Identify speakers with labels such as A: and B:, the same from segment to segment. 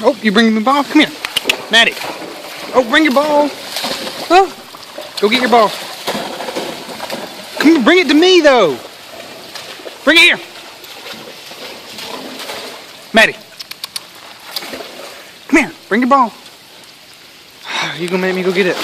A: Oh, you bring the ball? Come here. Maddie. Oh, bring your ball. Oh, go get your ball. Come on, bring it to me, though. Bring it here. Maddie. Come here. Bring your ball. You gonna make me go get it?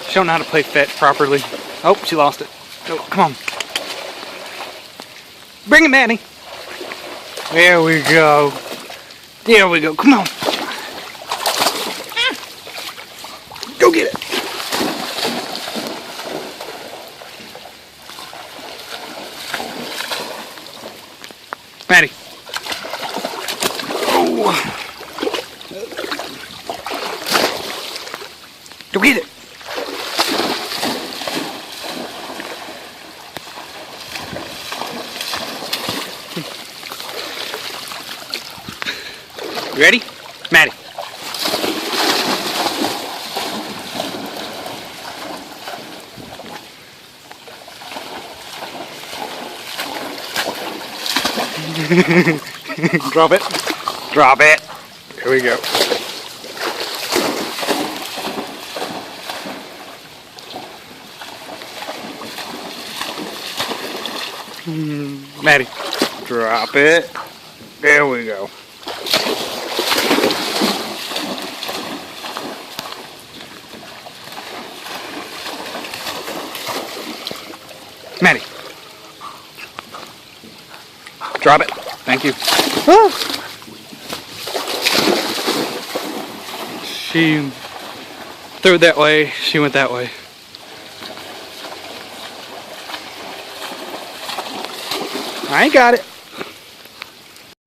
A: She don't know how to play fetch properly. Oh, she lost it. Oh, come on. Bring it, Maddie. There we go. There we go. Come on. Go get it. Maddie. Oh. Go get it. You ready? Maddie. Drop it. Drop it. Here we go. Maddie. Drop it. There we go. Maddie. Drop it. Thank you. Woo. She threw it that way. She went that way. I got it.